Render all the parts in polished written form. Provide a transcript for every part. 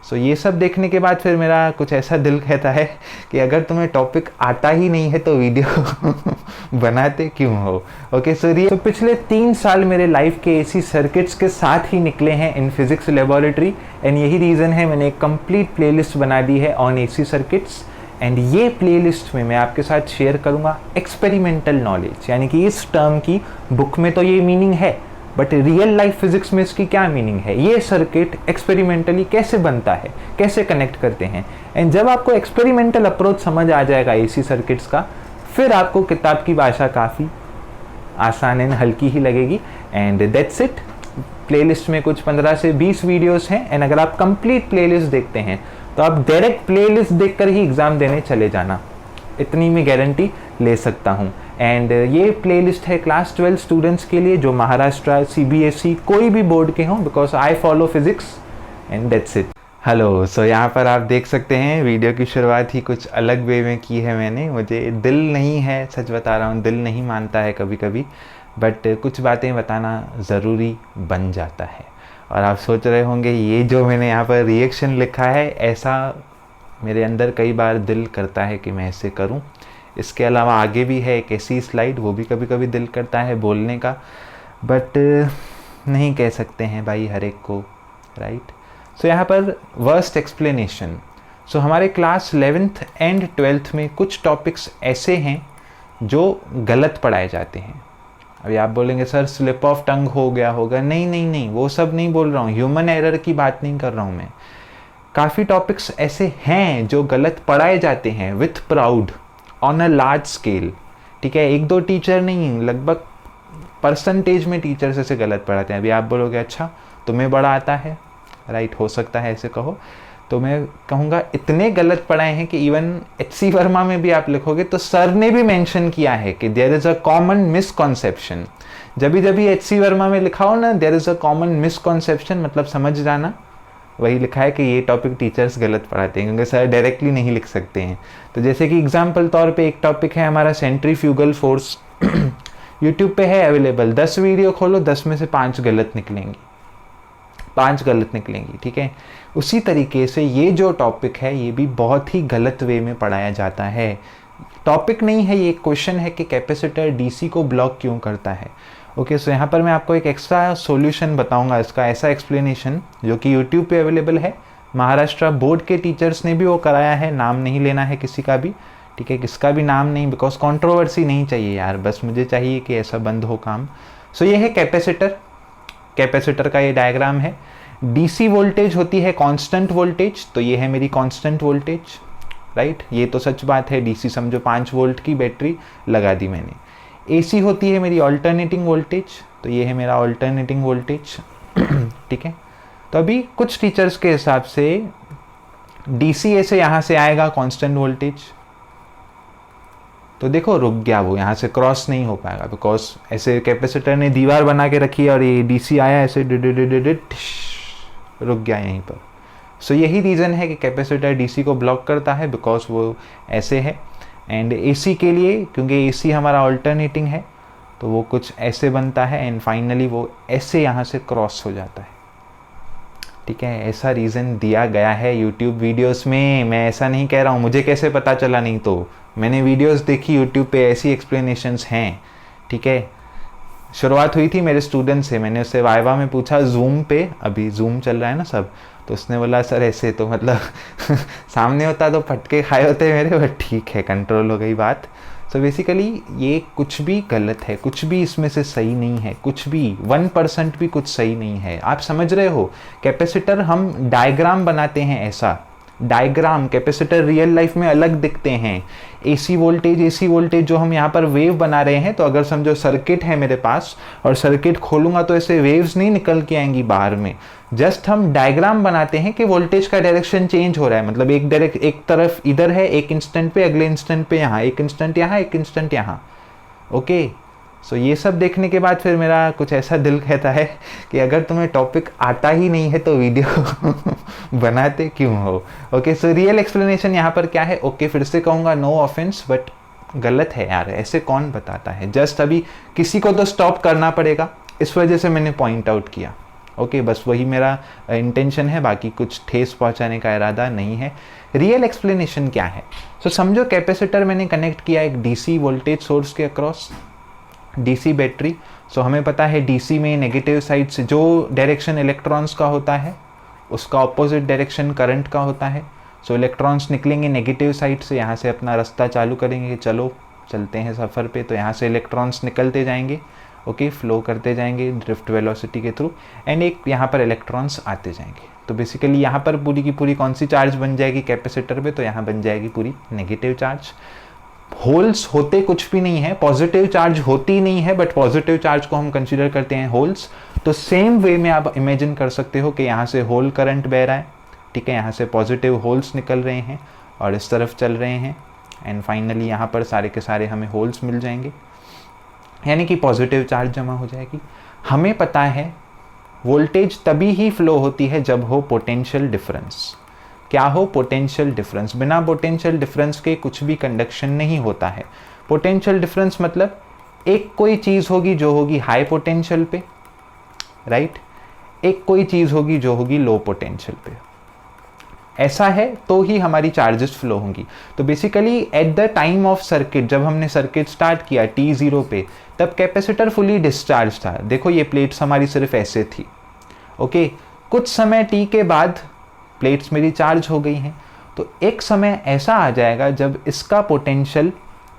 सो ये सब देखने के बाद फिर मेरा कुछ ऐसा दिल कहता है कि अगर तुम्हें टॉपिक आता ही नहीं है तो वीडियो बनाते क्यों हो। ओके सो पिछले 3 साल मेरे लाइफ के एसी सर्किट्स के साथ ही निकले हैं इन फिजिक्स लेबोरेटरी, एंड यही रीज़न है मैंने एक कंप्लीट प्लेलिस्ट बना दी है ऑन एसी सर्किट्स। एंड ये प्लेलिस्ट में मैं आपके साथ शेयर करूँगा एक्सपेरिमेंटल नॉलेज, यानी कि इस टर्म की बुक में तो ये मीनिंग है, बट रियल लाइफ फिजिक्स में इसकी क्या मीनिंग है, ये सर्किट एक्सपेरिमेंटली कैसे बनता है, कैसे कनेक्ट करते हैं। एंड जब आपको एक्सपेरिमेंटल अप्रोच समझ आ जाएगा एसी सर्किट्स का, फिर आपको किताब की भाषा काफ़ी आसान एंड हल्की ही लगेगी। And that's it. प्लेलिस्ट में कुछ 15 से 20 वीडियोस हैं, एंड अगर आप कंप्लीट प्लेलिस्ट देखते हैं तो आप डायरेक्ट प्लेलिस्ट देखकर ही एग्ज़ाम देने चले जाना, इतनी मैं गारंटी ले सकता हूँ। एंड ये प्लेलिस्ट है क्लास 12 स्टूडेंट्स के लिए जो महाराष्ट्र, सीबीएसई, कोई भी बोर्ड के हों, because I follow physics and that's it. Hello, so यहाँ पर आप देख सकते हैं वीडियो की शुरुआत ही कुछ अलग वे में की है मैंने। मुझे दिल नहीं है, सच बता रहा हूँ, दिल नहीं मानता है कभी कभी, बट कुछ बातें बताना ज़रूरी बन जाता है। और आप सोच रहे होंगे ये जो मैंने यहाँ पर रिएक्शन लिखा है, ऐसा मेरे अंदर कई बार दिल करता है कि मैं ऐसे करूं। इसके अलावा आगे भी है एक ऐसी स्लाइड, वो भी कभी कभी दिल करता है बोलने का, बट नहीं कह सकते हैं भाई हर एक को, राइट। सो यहाँ पर वर्स्ट एक्सप्लेनेशन। सो हमारे क्लास 11th एंड 12th में कुछ टॉपिक्स ऐसे हैं जो गलत पढ़ाए जाते हैं। अभी आप बोलेंगे सर स्लिप ऑफ टंग हो गया होगा, नहीं नहीं नहीं, वो सब नहीं बोल रहा हूँ, ह्यूमन एरर की बात नहीं कर रहा हूँ मैं। काफ़ी टॉपिक्स ऐसे हैं जो गलत पढ़ाए जाते हैं with proud on a large scale, ठीक है। 1-2 टीचर नहीं, लगभग परसेंटेज में टीचर्स ऐसे गलत पढ़ाते हैं। अभी आप बोलोगे अच्छा तुम्हें बड़ा आता है, राइट, हो सकता है ऐसे कहो, तो मैं कहूँगा इतने गलत पढ़ाए हैं कि इवन HC वर्मा में भी आप लिखोगे तो सर ने भी मेंशन किया है कि there is a common misconception. जब भी HC वर्मा में लिखा हो ना there is a common misconception, मतलब समझ जाना वही लिखा है कि ये टॉपिक टीचर्स गलत पढ़ाते हैं, क्योंकि सर डायरेक्टली नहीं लिख सकते हैं। तो जैसे कि एग्जाम्पल तौर पे एक टॉपिक है हमारा सेंट्रीफ्यूगल फोर्स, यूट्यूब पे है अवेलेबल, 10 वीडियो खोलो, 10 में से 5 गलत निकलेंगी, 5 गलत निकलेंगी, ठीक है। उसी तरीके से ये जो टॉपिक है ये भी बहुत ही गलत वे में पढ़ाया जाता है। टॉपिक नहीं है, ये क्वेश्चन है कि कैपेसिटर डीसी को ब्लॉक क्यों करता है। ओके, सो यहाँ पर मैं आपको एक एक्स्ट्रा सॉल्यूशन बताऊंगा इसका, ऐसा एक्सप्लेनेशन जो कि यूट्यूब पे अवेलेबल है। महाराष्ट्र बोर्ड के टीचर्स ने भी वो कराया है, नाम नहीं लेना है किसी का भी, ठीक है, किसका भी नाम नहीं, बिकॉज कंट्रोवर्सी नहीं चाहिए यार, बस मुझे चाहिए कि ऐसा बंद हो काम। सो ये है कैपेसिटर, कैपेसिटर का ये डायग्राम है। डीसी वोल्टेज होती है कांस्टेंट वोल्टेज, तो ये है मेरी कांस्टेंट वोल्टेज, राइट, ये तो सच बात है। डीसी समझो 5 वोल्ट की बैटरी लगा दी मैंने। एसी होती है मेरी अल्टरनेटिंग वोल्टेज, तो ये है मेरा अल्टरनेटिंग वोल्टेज, ठीक है। तो अभी कुछ टीचर्स के हिसाब से डीसी ऐसे यहाँ से आएगा कांस्टेंट वोल्टेज, तो देखो रुक गया, वो यहाँ से क्रॉस नहीं हो पाएगा, बिकॉज ऐसे कैपेसिटर ने दीवार बना के रखी है और ये डीसी आया ऐसे रुक गया यहीं पर। सो यही रीज़न है कि कैपेसिटर डीसी को ब्लॉक करता है, बिकॉज वो ऐसे है। एंड एसी के लिए, क्योंकि एसी हमारा अल्टरनेटिंग है, तो वो कुछ ऐसे बनता है एंड फाइनली वो ऐसे यहाँ से क्रॉस हो जाता है, ठीक है। ऐसा रीज़न दिया गया है यूट्यूब वीडियोस में, मैं ऐसा नहीं कह रहा हूँ, मुझे कैसे पता चला, नहीं तो मैंने वीडियोस देखी यूट्यूब पे, ऐसी एक्सप्लेनेशंस हैं, ठीक है। शुरुआत हुई थी मेरे स्टूडेंट से, मैंने उससे वाइवा में पूछा जूम पे, अभी जूम चल रहा है ना सब, तो उसने बोला सर ऐसे, तो मतलब सामने होता तो फटके खाए होते मेरे, बट ठीक है कंट्रोल हो गई बात। सो बेसिकली ये कुछ भी गलत है, कुछ भी इसमें से सही नहीं है, कुछ भी 1% भी कुछ सही नहीं है। आप समझ रहे हो, कैपेसिटर हम डायग्राम बनाते हैं, ऐसा डायग्राम, कैपेसिटर रियल लाइफ में अलग दिखते हैं। एसी वोल्टेज जो हम यहाँ पर वेव बना रहे हैं, तो अगर समझो सर्किट है मेरे पास और सर्किट खोलूंगा तो ऐसे वेव्स नहीं निकल के आएंगी बाहर में, जस्ट हम डायग्राम बनाते हैं कि वोल्टेज का डायरेक्शन चेंज हो रहा है, मतलब एक तरफ इधर है, एक इंस्टेंट पे, अगले इंस्टेंट पे यहाँ, एक इंस्टेंट यहाँ, एक इंस्टेंट यहाँ। ओके, सो ये सब देखने के बाद फिर मेरा कुछ ऐसा दिल कहता है कि अगर तुम्हें टॉपिक आता ही नहीं है तो वीडियो बनाते क्यों हो। ओके, सो रियल एक्सप्लेनेशन यहाँ पर क्या है। ओके, फिर से कहूँगा नो ऑफेंस, बट गलत है यार, ऐसे कौन बताता है। जस्ट अभी किसी को तो स्टॉप करना पड़ेगा, इस वजह से मैंने पॉइंट आउट किया, ओके बस वही मेरा इंटेंशन है, बाकी कुछ ठेस पहुंचाने का इरादा नहीं है। रियल एक्सप्लेनेशन क्या है? सो समझो कैपेसिटर मैंने कनेक्ट किया एक डीसी वोल्टेज सोर्स के अक्रॉस, डीसी बैटरी। सो हमें पता है डीसी में नेगेटिव साइड से जो डायरेक्शन इलेक्ट्रॉन्स का होता है उसका ऑपोजिट डायरेक्शन करंट का होता है। सो इलेक्ट्रॉन्स निकलेंगे नेगेटिव साइड से, यहाँ से अपना रास्ता चालू करेंगे, चलो चलते हैं सफ़र पे। तो यहाँ से इलेक्ट्रॉन्स निकलते जाएंगे, ओके फ्लो करते जाएंगे ड्रिफ्ट वेलोसिटी के थ्रू, एंड एक यहाँ पर इलेक्ट्रॉन्स आते जाएंगे। तो बेसिकली यहाँ पर पूरी की पूरी कौन सी चार्ज बन जाएगी कैपेसिटर पे? तो यहाँ बन जाएगी पूरी नेगेटिव चार्ज। होल्स होते कुछ भी नहीं है, पॉजिटिव चार्ज होती नहीं है, बट पॉजिटिव चार्ज को हम कंसीडर करते हैं होल्स। तो सेम वे में आप इमेजिन कर सकते हो कि यहाँ से होल करंट बह रहा है, ठीक है, यहाँ से पॉजिटिव होल्स निकल रहे हैं और इस तरफ चल रहे हैं, एंड फाइनली यहाँ पर सारे के सारे हमें होल्स मिल जाएंगे, यानी कि पॉजिटिव चार्ज जमा हो जाएगी। हमें पता है वोल्टेज तभी ही फ्लो होती है जब हो पोटेंशियल डिफरेंस। क्या हो? Potential difference. बिना पोटेंशियल डिफरेंस के कुछ भी कंडक्शन नहीं होता है। पोटेंशियल डिफरेंस मतलब एक कोई चीज़ होगी जो होगी हाई पोटेंशियल पे, राइट, एक कोई चीज़ होगी जो होगी लो पोटेंशियल पे। ऐसा है तो ही हमारी चार्जेस फ्लो होंगी। तो basically at the time of circuit, जब हमने सर्किट स्टार्ट किया t0 पे, तब कैपेसिटर फुली डिस्चार्ज था। देखो ये प्लेट्स हमारी सिर्फ ऐसे थी, ओके। कुछ समय t के बाद प्लेट्स मेरी चार्ज हो गई हैं, तो एक समय ऐसा आ जाएगा जब इसका पोटेंशियल,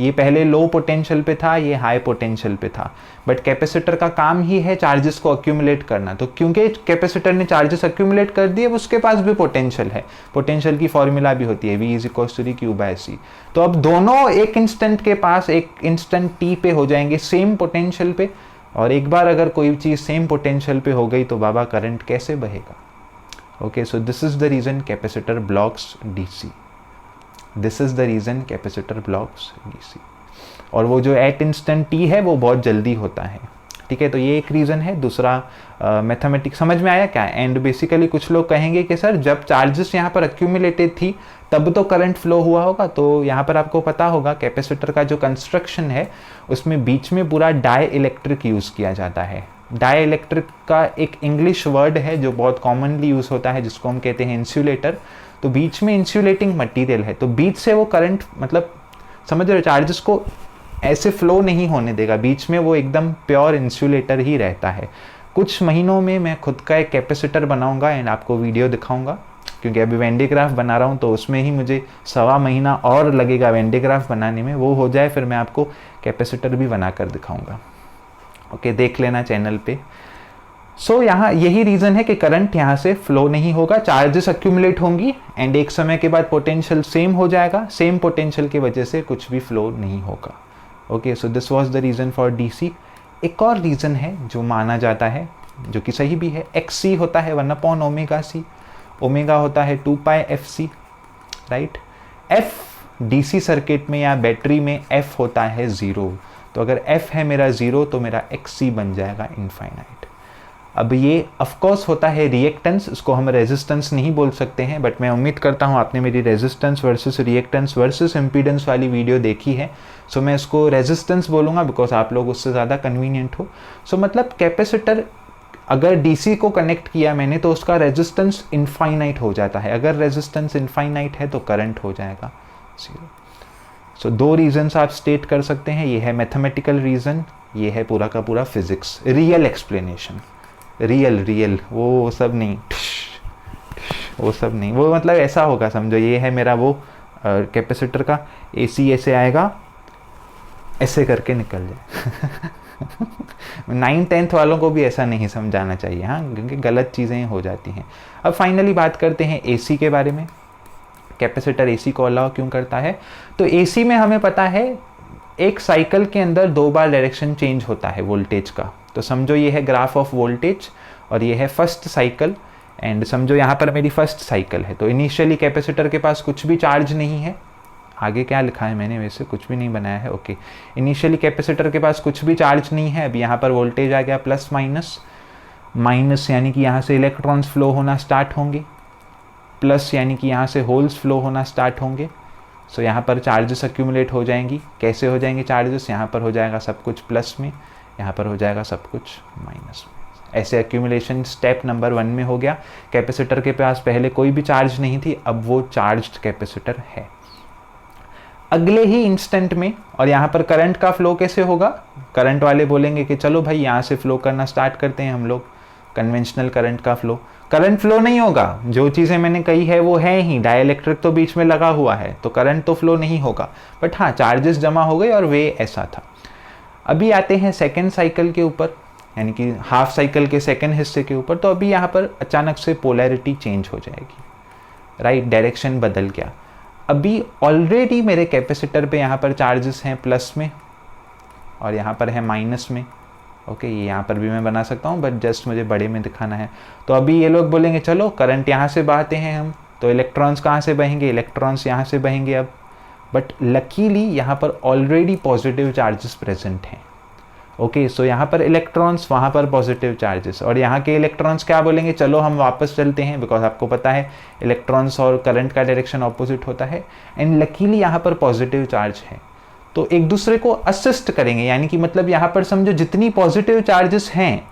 ये पहले लो पोटेंशियल पे था, ये हाई पोटेंशियल पे था, बट कैपेसिटर का काम ही है चार्जेस को अक्यूमुलेट करना। तो क्योंकि कैपेसिटर ने चार्जेस अक्यूमुलेट कर दिए, उसके पास भी पोटेंशियल है। पोटेंशियल की फॉर्मूला भी होती है V = Q/C। तो अब दोनों एक इंस्टेंट के पास, एक इंस्टेंट t पे हो जाएंगे सेम पोटेंशियल पे, और एक बार अगर कोई चीज़ सेम पोटेंशियल पे हो गई तो बाबा करंट कैसे बहेगा? Okay, so this is the reason capacitor blocks DC। This is the reason capacitor blocks DC। और वो जो एट इंस्टेंट t है वो बहुत जल्दी होता है, ठीक है। तो ये एक रीज़न है। दूसरा मैथमेटिक्स समझ में आया क्या? एंड बेसिकली कुछ लोग कहेंगे कि सर जब चार्जेस यहाँ पर अक्यूमुलेटेड थी तब तो करंट फ्लो हुआ होगा। तो यहाँ पर आपको पता होगा कैपेसिटर का जो कंस्ट्रक्शन है उसमें बीच में पूरा डाई इलेक्ट्रिक यूज़ किया जाता है। डाई इलेक्ट्रिक का एक इंग्लिश वर्ड है जो बहुत कॉमनली यूज़ होता है, जिसको हम कहते हैं इंसुलेटर। तो बीच में इंसुलेटिंग मटेरियल है, तो बीच से वो करंट, मतलब समझ रहे हो, चार्जेस को ऐसे फ्लो नहीं होने देगा, बीच में वो एकदम प्योर इंसुलेटर ही रहता है। कुछ महीनों में मैं खुद का एक कैपेसिटर बनाऊंगा एंड आपको वीडियो दिखाऊंगा, क्योंकि अभी वेंडेग्राफ बना रहा हूँ तो उसमें ही मुझे 1.25 महीना और लगेगा वेंडेग्राफ बनाने में। वो हो जाए फिर मैं आपको कैपेसिटर भी बना कर दिखाऊंगा, ओके, देख लेना चैनल पे। सो यहाँ यही रीज़न है कि करंट यहाँ से फ्लो नहीं होगा, चार्जेस अक्यूमुलेट होंगी एंड एक समय के बाद पोटेंशियल सेम हो जाएगा, सेम पोटेंशियल की वजह से कुछ भी फ्लो नहीं होगा। Okay, so this was the reason for DC। एक और रीज़न है जो माना जाता है, जो कि सही भी है, XC होता है 1/ωc, ओमेगा होता है 2πfc, right. F DC circuit में या बैटरी में F होता है 0। तो अगर F है मेरा 0 तो मेरा XC बन जाएगा इनफाइनाइट। अब ये ऑफकोर्स होता है रिएक्टेंस, इसको हम रेजिस्टेंस नहीं बोल सकते हैं, बट मैं उम्मीद करता हूँ आपने मेरी resistance versus reactance versus impedance वाली वीडियो देखी है। सो मैं इसको रेजिस्टेंस बोलूँगा बिकॉज आप लोग उससे ज़्यादा कन्वीनियंट हो। सो मतलब कैपेसिटर अगर DC को कनेक्ट किया मैंने तो उसका रेजिस्टेंस इनफाइनाइट हो जाता है। अगर रेजिस्टेंस इनफाइनाइट है तो करंट हो जाएगा 0। सो 2 रीजंस आप स्टेट कर सकते हैं, ये है मैथमेटिकल रीज़न, ये है पूरा का पूरा फिजिक्स, रियल एक्सप्लेनेशन। रियल वो सब नहीं, वो सब नहीं, वो मतलब ऐसा होगा समझो, ये है मेरा वो कैपेसिटर का AC ऐसे आएगा, ऐसे करके निकल जाए 9th-10th वालों को भी ऐसा नहीं समझाना चाहिए, हाँ, क्योंकि गलत चीज़ें हो जाती हैं। अब फाइनली बात करते हैं AC के बारे में। कैपेसिटर AC को अलाउ क्यों करता है? तो AC में हमें पता है एक साइकिल के अंदर 2 बार डायरेक्शन चेंज होता है वोल्टेज का। तो समझो ये है ग्राफ ऑफ वोल्टेज और ये है फर्स्ट साइकिल, एंड समझो यहाँ पर मेरी फर्स्ट साइकिल है। तो इनिशियली कैपेसिटर के पास कुछ भी चार्ज नहीं है, आगे क्या लिखा है मैंने, वैसे कुछ भी नहीं बनाया है, ओके। इनिशियली कैपेसिटर के पास कुछ भी चार्ज नहीं है। अब यहाँ पर वोल्टेज आ गया प्लस माइनस यानी कि यहाँ से इलेक्ट्रॉन्स फ्लो होना स्टार्ट होंगे, प्लस यानी कि यहाँ से होल्स फ्लो होना स्टार्ट होंगे। सो यहाँ पर चार्जेस अक्यूमुलेट हो जाएंगी। कैसे हो जाएंगे चार्जेस? यहाँ पर हो जाएगा सब कुछ प्लस में, यहाँ पर हो जाएगा सब कुछ माइनस में, ऐसे एक्यूमुलेशन स्टेप नंबर 1 में हो गया। कैपेसिटर के पास पहले कोई भी चार्ज नहीं थी, अब वो चार्ज्ड कैपेसिटर है। अगले ही इंस्टेंट में, और यहाँ पर करंट का फ्लो कैसे होगा, करंट वाले बोलेंगे कि चलो भाई यहाँ से फ्लो करना स्टार्ट करते हैं हम लोग, कन्वेंशनल करंट का फ्लो। करंट फ्लो नहीं होगा, जो चीज़ें मैंने कही है वो है ही, डाइलेक्ट्रिक तो बीच में लगा हुआ है, तो करंट तो फ्लो नहीं होगा, बट हाँ चार्जेस जमा हो गए और वे ऐसा था। अभी आते हैं सेकेंड साइकिल के ऊपर, यानी कि हाफ साइकिल के सेकेंड हिस्से के ऊपर। तो अभी यहाँ पर अचानक से पोलैरिटी चेंज हो जाएगी, राइट, डायरेक्शन बदल गया। अभी ऑलरेडी मेरे कैपेसिटर पे यहाँ पर चार्जेस हैं प्लस में और यहाँ पर है माइनस में। ओके, ये यहाँ पर भी मैं बना सकता हूँ, बट जस्ट मुझे बड़े में दिखाना है। तो अभी ये लोग बोलेंगे चलो करंट यहाँ से बहाते हैं हम, तो इलेक्ट्रॉन्स कहाँ से बहेंगे, इलेक्ट्रॉन्स यहाँ से बहेंगे अब। बट लकीली यहाँ पर ऑलरेडी पॉजिटिव चार्जेस प्रेजेंट हैं। ओके, सो यहाँ पर इलेक्ट्रॉन्स, वहाँ पर पॉजिटिव चार्जेस, और यहाँ के इलेक्ट्रॉन्स क्या बोलेंगे, चलो हम वापस चलते हैं, बिकॉज आपको पता है इलेक्ट्रॉन्स और करंट का डायरेक्शन ऑपोजिट होता है। एंड लकीली यहाँ पर पॉजिटिव चार्ज है, तो एक दूसरे को असिस्ट करेंगे, यानी कि मतलब यहाँ पर समझो जितनी पॉजिटिव चार्जेस हैं,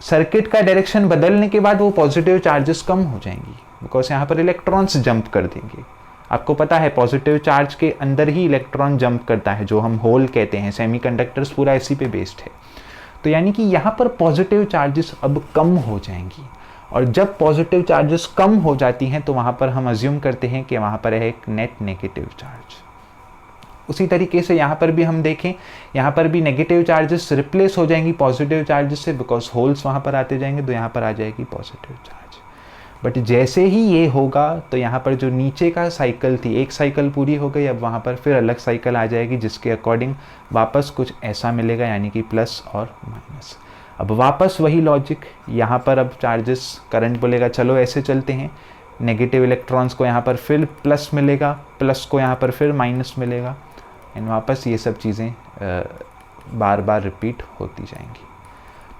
सर्किट का डायरेक्शन बदलने के बाद वो पॉजिटिव चार्जेस कम हो जाएंगी, बिकॉज यहाँ पर इलेक्ट्रॉन्स जंप कर देंगे। आपको पता है पॉजिटिव चार्ज के अंदर ही इलेक्ट्रॉन जंप करता है, जो हम होल कहते हैं, सेमीकंडक्टर्स पूरा इसी पे बेस्ड है। तो यानी कि यहाँ पर पॉजिटिव चार्जेस अब कम हो जाएंगी, और जब पॉजिटिव चार्जेस कम हो जाती हैं तो वहाँ पर हम अज्यूम करते हैं कि वहाँ पर है एक नेट नेगेटिव चार्ज। उसी तरीके से यहाँ पर भी हम देखें, यहाँ पर भी नेगेटिव चार्जेस रिप्लेस हो जाएंगी पॉजिटिव चार्जेस से, बिकॉज होल्स वहाँ पर आते जाएंगे, तो यहाँ पर आ जाएगी पॉजिटिव चार्ज। बट जैसे ही ये होगा तो यहाँ पर जो नीचे का साइकिल थी, एक साइकिल पूरी हो गई, अब वहाँ पर फिर अलग साइकिल आ जाएगी, जिसके अकॉर्डिंग वापस कुछ ऐसा मिलेगा, यानी कि प्लस और माइनस। अब वापस वही लॉजिक, यहाँ पर अब चार्जेस, करंट बोलेगा चलो ऐसे चलते हैं, नेगेटिव इलेक्ट्रॉन्स को यहाँ पर फिर प्लस मिलेगा, प्लस को यहाँ पर फिर माइनस मिलेगा, एंड वापस ये सब चीज़ें बार बार रिपीट होती जाएंगी।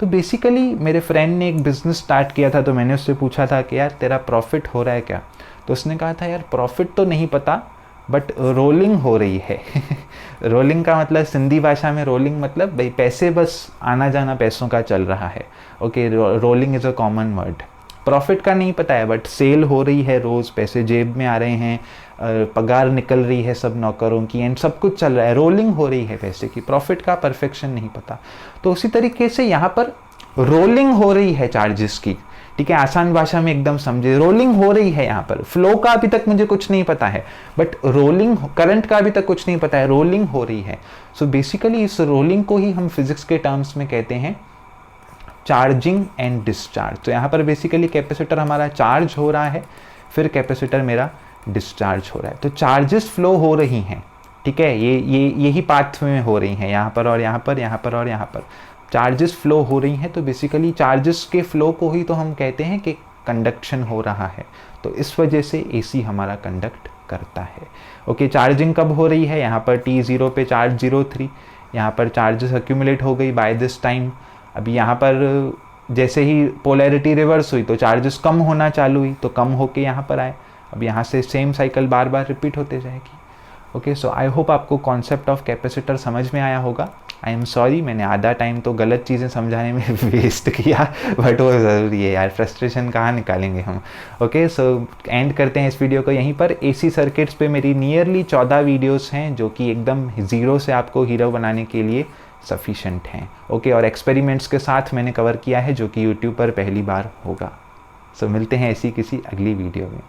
तो बेसिकली मेरे फ्रेंड ने एक बिज़नेस स्टार्ट किया था, तो मैंने उससे पूछा था कि यार तेरा प्रॉफिट हो रहा है क्या, तो उसने कहा था यार प्रॉफिट तो नहीं पता, बट रोलिंग हो रही है। रोलिंग का मतलब सिंधी भाषा में रोलिंग मतलब भाई पैसे, बस आना जाना पैसों का चल रहा है। Okay, rolling is a common word. Profit का नहीं पता है, बट सेल हो रही है, रोज़ पैसे जेब में आ रहे हैं, पगार निकल रही है सब नौकरों की, एंड सब कुछ चल रहा है, रोलिंग हो रही है पैसे की। प्रॉफिट का परफेक्शन नहीं पता। तो उसी तरीके से यहाँ पर रोलिंग हो रही है चार्जेस की, ठीक है, आसान भाषा में एकदम समझे, रोलिंग हो रही है। यहाँ पर फ्लो का अभी तक मुझे कुछ नहीं पता है, बट रोलिंग, करंट का अभी तक कुछ नहीं पता है, रोलिंग हो रही है। सो बेसिकली इस रोलिंग को ही हम फिजिक्स के टर्म्स में कहते हैं चार्जिंग एंड डिस्चार्ज। तो यहाँ पर बेसिकली कैपेसिटर हमारा चार्ज हो रहा है, फिर कैपेसिटर मेरा डिस्चार्ज हो रहा है। तो चार्जेस फ्लो हो रही हैं, ठीक है, यही पाथ में हो रही हैं, यहाँ पर और यहाँ पर, यहाँ पर और यहाँ पर चार्जेस फ्लो हो रही हैं। तो बेसिकली चार्जेस के फ्लो को ही तो हम कहते हैं कि कंडक्शन हो रहा है। तो इस वजह से एसी हमारा कंडक्ट करता है। ओके, चार्जिंग कब हो रही है, यहाँ पर T0 पे चार्ज 0.3, यहाँ पर चार्जेस एक्यूमुलेट हो गई बाय दिस टाइम। अभी यहाँ पर जैसे ही पोलैरिटी रिवर्स हुई तो चार्जेस कम होना चालू हुई, तो कम होके यहाँ पर आए। अब यहाँ से सेम साइकिल बार बार रिपीट होते जाएगी। ओके, सो आई होप आपको कॉन्सेप्ट ऑफ कैपेसिटर समझ में आया होगा। आई एम सॉरी, मैंने आधा टाइम तो गलत चीज़ें समझाने में वेस्ट किया, बट वो ज़रूरी है यार, फ्रस्ट्रेशन कहाँ निकालेंगे हम। ओके, सो एंड करते हैं इस वीडियो को यहीं पर। एसी सर्किट्स पे मेरी नियरली 14 वीडियोस हैं, जो कि एकदम ज़ीरो से आपको हीरो बनाने के लिए सफिशेंट हैं। ओके, और एक्सपेरिमेंट्स के साथ मैंने कवर किया है, जो कि यूट्यूब पर पहली बार होगा। सो मिलते हैं ऐसी किसी अगली वीडियो में।